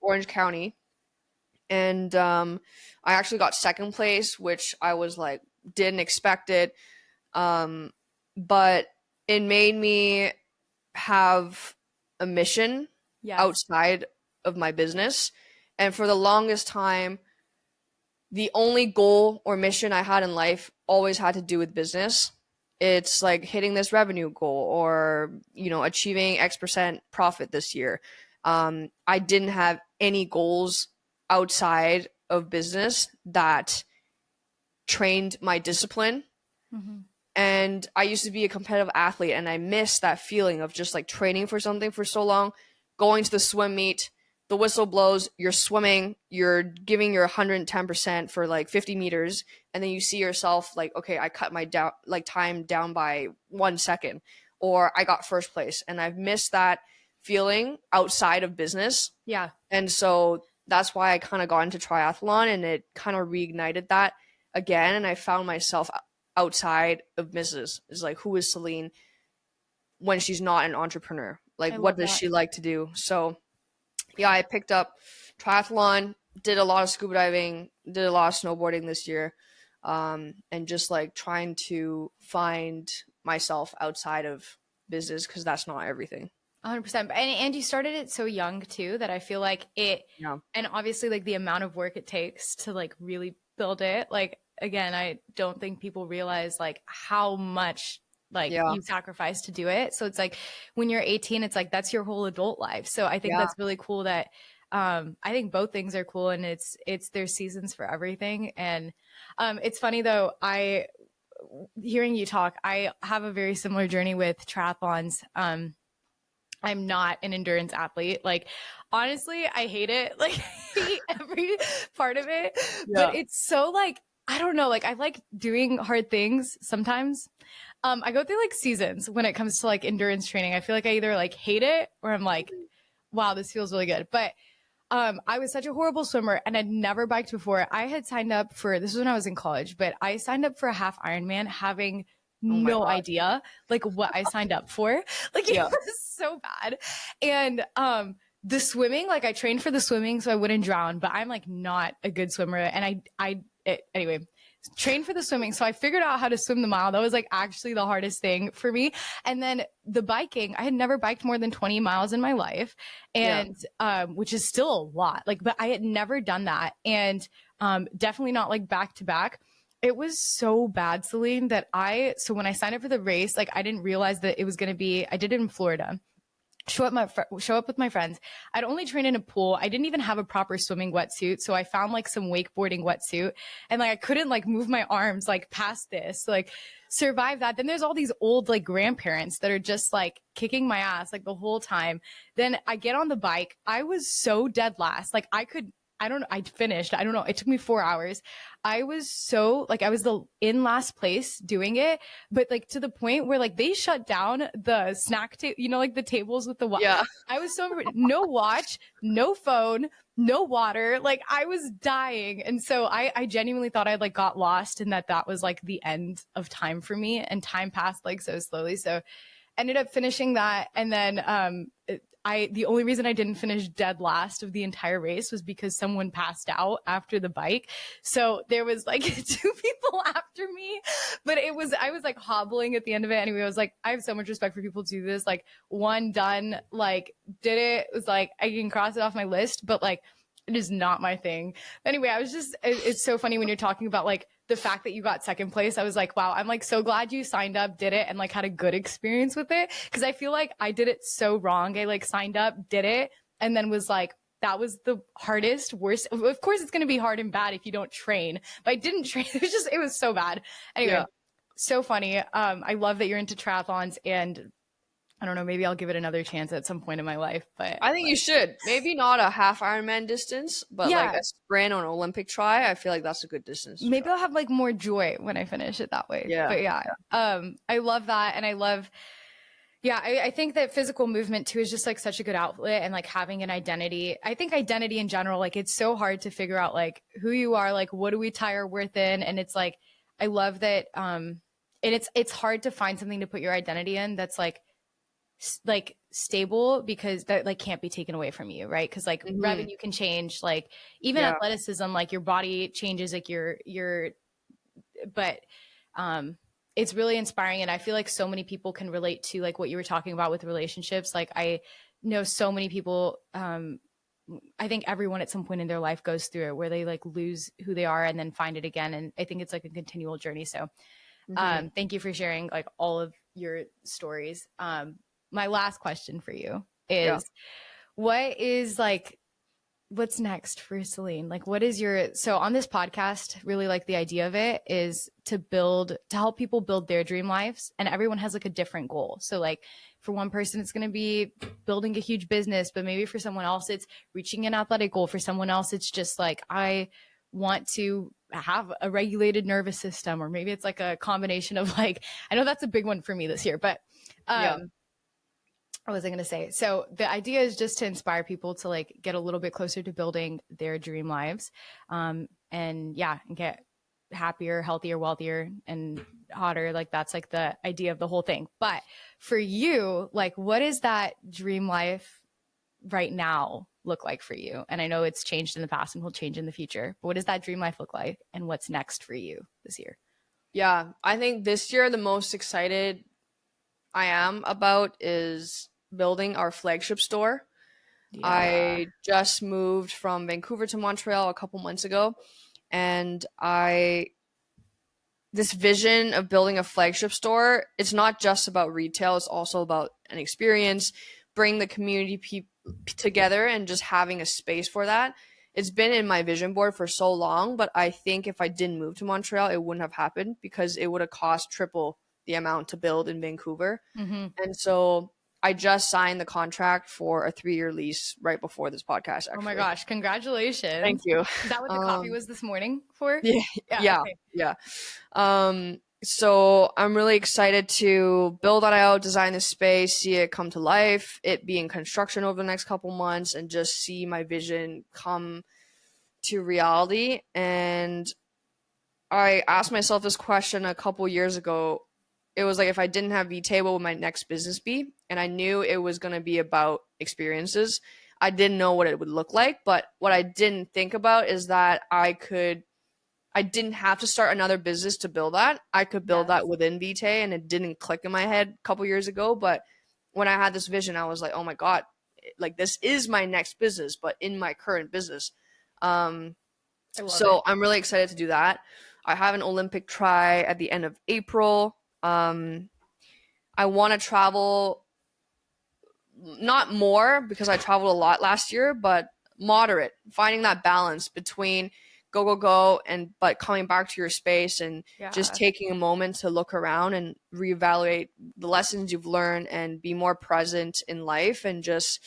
Orange County. And I actually got second place, which I was like, didn't expect it. But it made me have a mission outside of my business. And for the longest time, the only goal or mission I had in life always had to do with business. It's like hitting this revenue goal or, achieving X% profit this year. I didn't have any goals outside of business that trained my discipline. Mm-hmm. And I used to be a competitive athlete, and I miss that feeling of just like training for something for so long, going to the swim meet, the whistle blows, you're swimming, you're giving your 110% for like 50 meters, and then you see yourself like, okay, I cut my time down by 1 second, or I got first place. And I've missed that feeling outside of business. Yeah. And so that's why I kind of got into triathlon, and it kind of reignited that again. And I found myself outside of business. Is like, who is Selene when she's not an entrepreneur? Like, what does she like to do? So yeah, I picked up triathlon, did a lot of scuba diving, did a lot of snowboarding this year, and just like trying to find myself outside of business, because that's not everything. 100%. And you started it so young too, that I feel like it, and obviously like the amount of work it takes to like really build it. Like, again, I don't think people realize like how much you sacrifice to do it. So it's like when you're 18, it's like, that's your whole adult life. So I think that's really cool that, I think both things are cool, and it's there's seasons for everything. And, it's funny though, hearing you talk, I have a very similar journey with triathlons. I'm not an endurance athlete. Like, honestly, I hate it. Like, I hate every part of it, but it's so like, I don't know. Like, I like doing hard things sometimes. I go through like seasons when it comes to like endurance training. I feel like I either like hate it or I'm like, wow, this feels really good. But I was such a horrible swimmer, and I'd never biked before. I had signed up for, this was when I was in college, but I signed up for a half Ironman, having no idea like what I signed up for. Like, it was so bad. And the swimming, like I trained for the swimming so I wouldn't drown, but I'm like not a good swimmer. And anyway, trained for the swimming. So I figured out how to swim the mile. That was like actually the hardest thing for me. And then the biking, I had never biked more than 20 miles in my life. And, which is still a lot, like, but I had never done that. And, definitely not like back to back. It was so bad, Selene, that so when I signed up for the race, like I didn't realize that it was going to be, I did it in Florida. Show up with my friends. I'd only trained in a pool. I didn't even have a proper swimming wetsuit. So I found like some wakeboarding wetsuit, and like I couldn't like move my arms like past this, like survive that. Then there's all these old like grandparents that are just like kicking my ass like the whole time. Then I get on the bike. I was so dead last. Like I finished. I don't know. It took me 4 hours. I was so like, I was in last place doing it, but like to the point where like they shut down the snack table, like the tables with the water. Yeah. I was no watch, no phone, no water. Like I was dying. And so I genuinely thought I'd like got lost, and that was like the end of time for me, and time passed like so slowly. So ended up finishing that. And then, the only reason I didn't finish dead last of the entire race was because someone passed out after the bike. So there was like 2 people after me, but I was like hobbling at the end of it. Anyway, I was like, I have so much respect for people who do this. Like, one done, like did it, was like, I can cross it off my list, but like It is not my thing. Anyway, it's so funny when you're talking about like the fact that you got second place. I was like, wow, I'm like so glad you signed up, did it, and like had a good experience with it. Cause I feel like I did it so wrong. I like signed up, did it, and then was like, that was the hardest, worst. Of course, it's going to be hard and bad if you don't train, but I didn't train. It was so bad. Anyway, so funny. I love that you're into triathlons, and I don't know, maybe I'll give it another chance at some point in my life, but I think you should. Maybe not a half Ironman distance, but like a sprint or an Olympic try. I feel like that's a good distance. Maybe I'll have like more joy when I finish it that way. Yeah. But I love that. And I love, I think that physical movement too is just like such a good outlet, and like having an identity. I think identity in general, like it's so hard to figure out like who you are, like what do we tie our worth in? And it's like, I love that. And it's hard to find something to put your identity in that's like stable, because that like can't be taken away from you, right? Because like revenue can change, like even athleticism, like your body changes, like but it's really inspiring. And I feel like so many people can relate to like what you were talking about with relationships. Like I know so many people, I think everyone at some point in their life goes through it, where they like lose who they are and then find it again. And I think it's like a continual journey. So thank you for sharing like all of your stories. My last question for you is what's next for Selene? Like, what is so on this podcast, really like the idea of it is to help people build their dream lives. And everyone has like a different goal. So like for one person, it's going to be building a huge business, but maybe for someone else, it's reaching an athletic goal. For someone else, it's just like, I want to have a regulated nervous system, or maybe it's like a combination of like, I know that's a big one for me this year, but, what was I going to say? So the idea is just to inspire people to like get a little bit closer to building their dream lives. And get happier, healthier, wealthier, and hotter. Like that's like the idea of the whole thing. But for you, like what is that dream life right now look like for you? And I know it's changed in the past and will change in the future, but what does that dream life look like, and what's next for you this year? Yeah, I think this year the most excited I am about is building our flagship store. I just moved from Vancouver to Montreal a couple months ago, and this vision of building a flagship store, it's not just about retail, it's also about an experience, bring the community together and just having a space for that. It's been in my vision board for so long, but I think if I didn't move to Montreal, it wouldn't have happened, because it would have cost triple the amount to build in Vancouver. And so I just signed the contract for a 3-year lease right before this podcast, actually. Oh my gosh, congratulations. Thank you. Is that what the coffee was this morning for? Yeah. So I'm really excited to build that out, design the space, see it come to life, it be in construction over the next couple months, and just see my vision come to reality. And I asked myself this question a couple years ago. It was like, if I didn't have Vitae, what would my next business be? And I knew it was going to be about experiences. I didn't know what it would look like, but what I didn't think about is that I didn't have to start another business to build that. I could build that within Vitae, and it didn't click in my head a couple years ago. But when I had this vision, I was like, oh my God, like this is my next business, but in my current business. I'm really excited to do that. I have an Olympic try at the end of April. I want to travel, not more, because I traveled a lot last year, but moderate, finding that balance between go, but coming back to your space and just taking a moment to look around and reevaluate the lessons you've learned and be more present in life, and just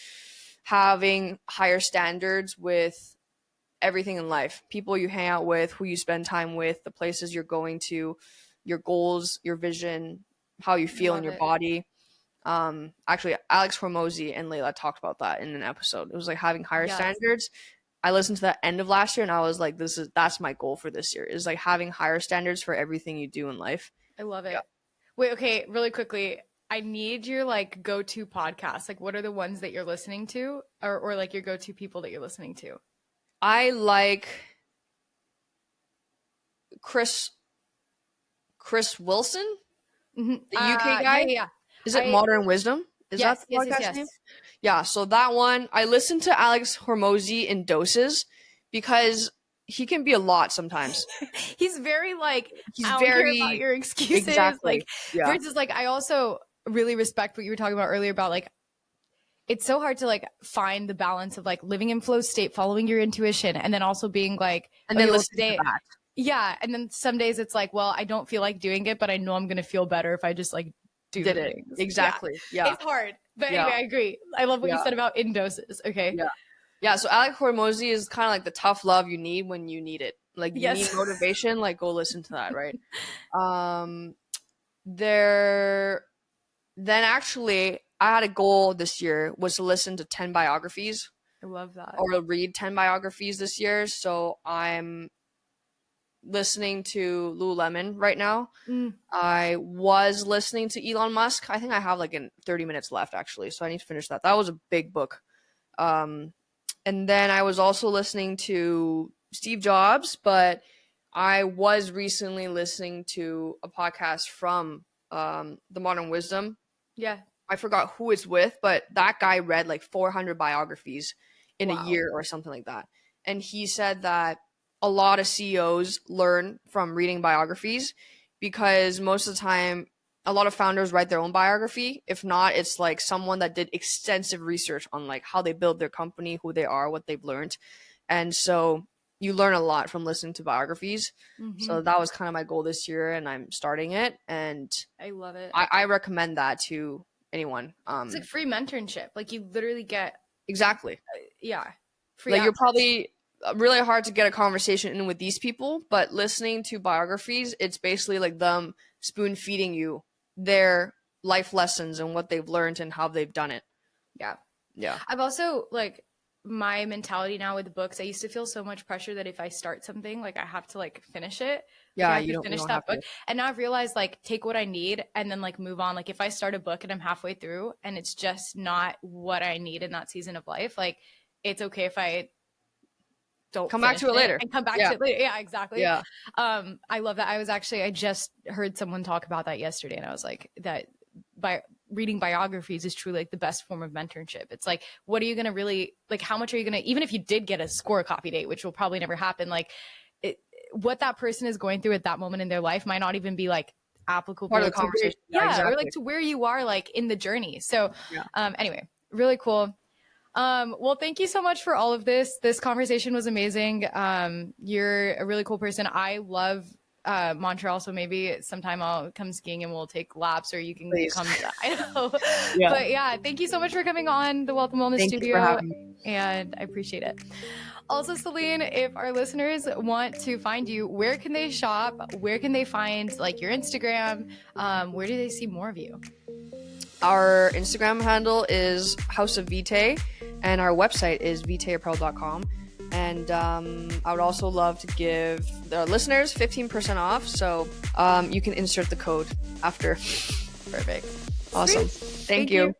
having higher standards with everything in life, people you hang out with, who you spend time with, the places you're going to, your goals, your vision, how you feel in your body. Actually, Alex Hormozy and Layla talked about that in an episode. It was like having higher standards. I listened to that end of last year, and I was like, that's my goal for this year, is like having higher standards for everything you do in life. I love it. Wait, okay, really quickly, I need your like go-to podcasts. Like, what are the ones that you're listening to, or like your go-to people that you're listening to? I like Chris Wilson, the UK guy. Yeah. Is it Modern Wisdom? Is that the podcast name? Yeah, so that one, I listened to Alex Hormozy in doses because he can be a lot sometimes. He's very like, He's I don't care about very, your excuses. exactly. Like, Yeah. versus like, I also really respect what you were talking about earlier about like, it's so hard to like find the balance of like living in flow state, following your intuition, and then also being like, And okay, then well, listen to today, that. yeah. And then some days it's like, well, I don't feel like doing it, but I know I'm going to feel better if I just like do Did the it. things. Exactly. Yeah. It's hard. But Yeah. anyway, I agree. I love what you Yeah. said about in doses. Okay. Yeah. Yeah. So Alex Hormozy is kind of like the tough love you need when you need it. Like you need Yes. motivation, like go listen to that, right? There then actually I had a goal this year was to listen to 10 biographies I love that. or to read 10 biographies this year. So I'm listening to Lululemon right now. I was listening to Elon Musk. I think I have like 30 minutes left actually, so I need to finish that. That was a big book. And then I was also listening to Steve Jobs, but I was recently listening to a podcast from The Modern Wisdom. Yeah. I forgot who it's with, but that guy read like 400 biographies in Wow. a year or something like that. And he said that a lot of CEOs learn from reading biographies because most of the time, a lot of founders write their own biography. If not, it's like someone that did extensive research on like how they build their company, who they are, what they've learned. And so you learn a lot from listening to biographies. So that was kind of my goal this year, and I'm starting it. And I love it. I recommend that to anyone. It's like free mentorship. Like you literally get Exactly. free Like you're access. probably really hard to get a conversation in with these people, but listening to biographies, it's basically like them spoon feeding you their life lessons and what they've learned and how they've done it. Yeah. I've also like my mentality now with books. I used to feel so much pressure that if I start something, like I have to like finish it. Yeah, I have you to don't finish have that book. to. And now I've realized like take what I need and then like move on. Like if I start a book and I'm halfway through and it's just not what I need in that season of life, like it's okay if I don't Come back to it later. and come back to it later. Yeah, exactly. Yeah. I love that. I just heard someone talk about that yesterday, and I was like, that by reading biographies is truly like the best form of mentorship. It's like, what are you going to really like? How much are you going to, even if you did get a score copy date, which will probably never happen, like what that person is going through at that moment in their life might not even be like applicable Part of the to conversation. or like to where you are like in the journey. So anyway, really cool. Well, thank you so much for all of this. This conversation was amazing. You're a really cool person. I love Montreal, so maybe sometime I'll come skiing and we'll take laps, or you can come. I know, but yeah, thank you so much for coming on the Wealth and Wellness Thank Studio, you for having me. and I appreciate it. Also, Selene, if our listeners want to find you, where can they shop? Where can they find like your Instagram? Where do they see more of you? Our Instagram handle is House of Vitae, and our website is vitaeapparel.com. And I would also love to give the listeners 15% off, so you can insert the code after. Perfect. Awesome. Sweet. Thank you.